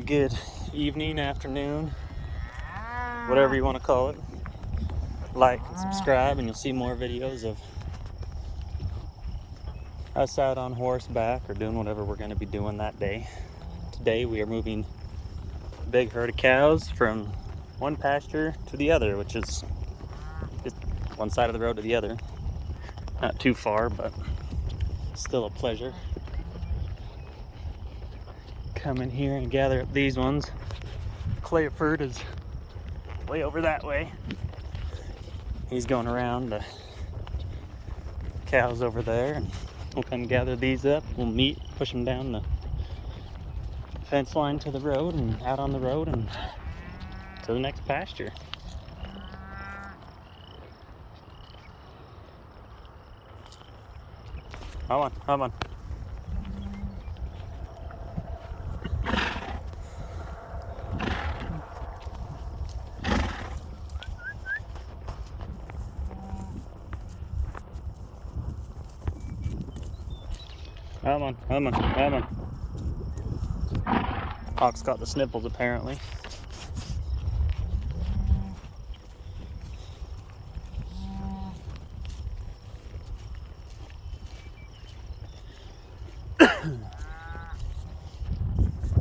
Good evening, afternoon, whatever you want to call it. Like and subscribe and you'll see more videos of us out on horseback or doing whatever we're going to be doing that day. Today we are moving a big herd of cows from one pasture to the other, which is just one side of the road to the other. Not too far, but still a pleasure. Come in here and gather up these ones. Clayford is way over that way. He's going around the cows over there, and we'll come gather these up. We'll meet, push them down the fence line to the road and out on the road and to the next pasture. Come on, come on. Come on, come on, come on. Hawk's got the sniffles apparently.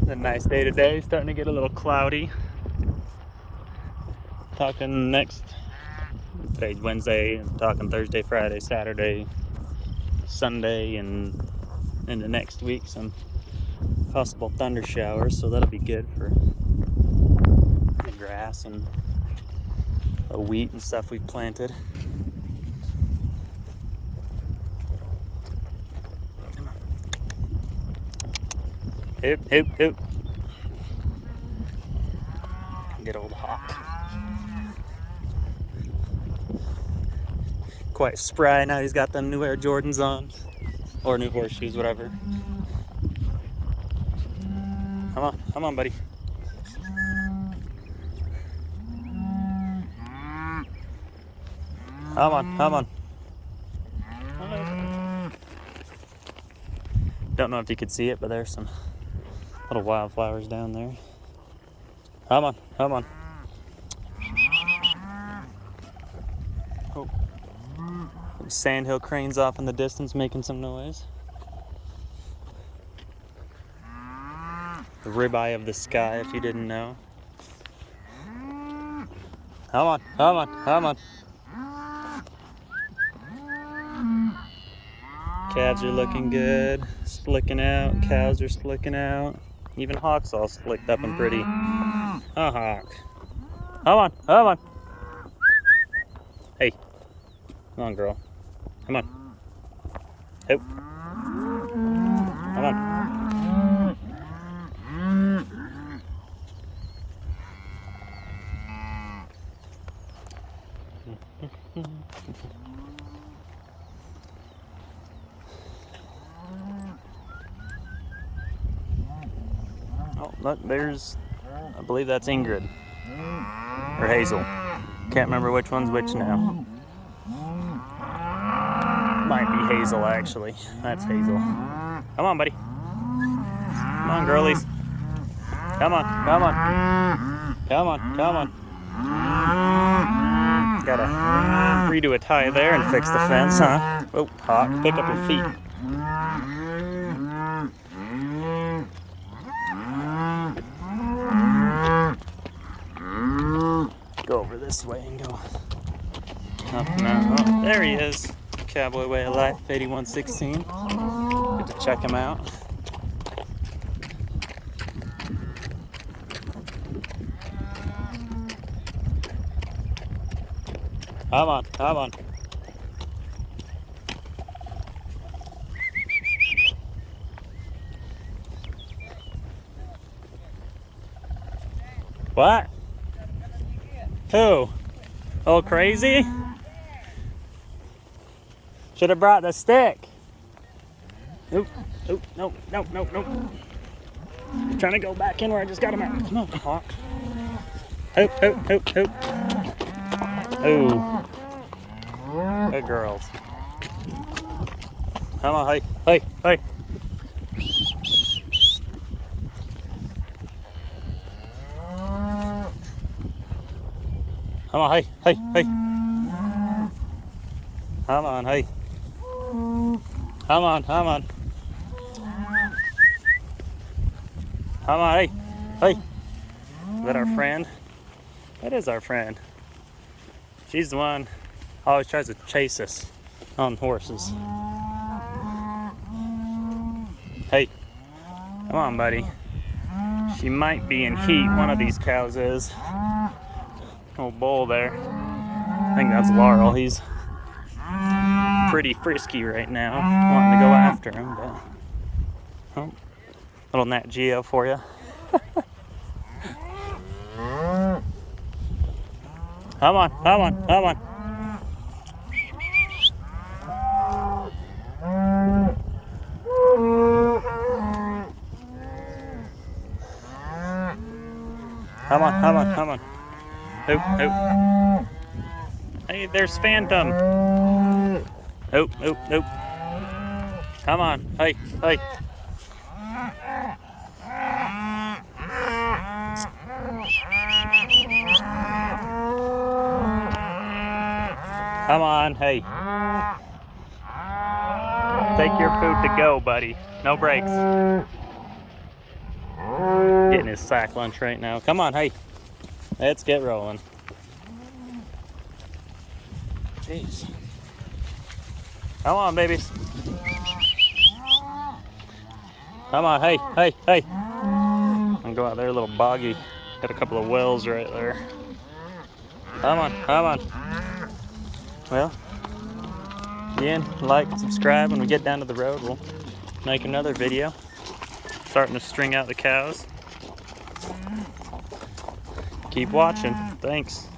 A nice day today, starting to get a little cloudy. Talking today's Wednesday, talking Thursday, Friday, Saturday, Sunday, and into next week some possible thunder showers, so that'll be good for the grass and the wheat and stuff we've planted. Hoop, hoop, hoop. Good old Hawk. Quite spry now. He's got them new Air Jordans on, or new horseshoes, whatever. Come on, buddy. Come on. Don't know if you could see it, but there's some little wildflowers down there. Come on. Oh. Sandhill cranes off in the distance making some noise. The ribeye of the sky, if you didn't know. Come on. Calves are looking good, slicking out. Cows are slicking out. Even Hawk's all slicked up and pretty. Oh, Hawk. Come on. Hey. Come on, girl. Come on. Hey. Come on. Oh, look, there's, I believe that's Ingrid. Or Hazel. Can't remember which one's which now. Might be Hazel, actually. That's Hazel. Come on, buddy. Come on, girlies. Come on. Gotta redo a tie there and fix the fence, huh? Oh, Hawk, pick up your feet. Go over this way and go up now. Oh, there he is. Cowboy Way of Life, 8116. Good to check him out. Come on. What? Who? Oh, crazy? Should have brought the stick. Nope. Trying to go back in where I just got him out. Come on, Hawk. Hoop. Ooh. Good girls. Come on, hey. Come on, hey, hey, hey. Come on, hey. Come on, come on. Come on, hey, hey. Is that our friend? That is our friend. She's the one who always tries to chase us on horses. Hey, come on, buddy. She might be in heat, one of these cows is. Old bull there. I think that's Laurel. He's pretty frisky right now, wanting to go after him, but oh, little Nat Geo for you. Come on, come on, come on. Come on, come on, come on. Oop, oop. Hey, there's Phantom. Oop, oop, oop. Come on, hey, hey. Come on, hey. Take your food to go, buddy. No breaks. Getting his sack lunch right now. Come on, hey. Let's get rolling. Jeez. Come on, babies. Come on, hey, hey, hey. I'm gonna go out there a little boggy. Got a couple of wells right there. Come on, come on. Well, again, like, subscribe. When we get down to the road, we'll make another video. Starting to string out the cows. Keep watching. Thanks.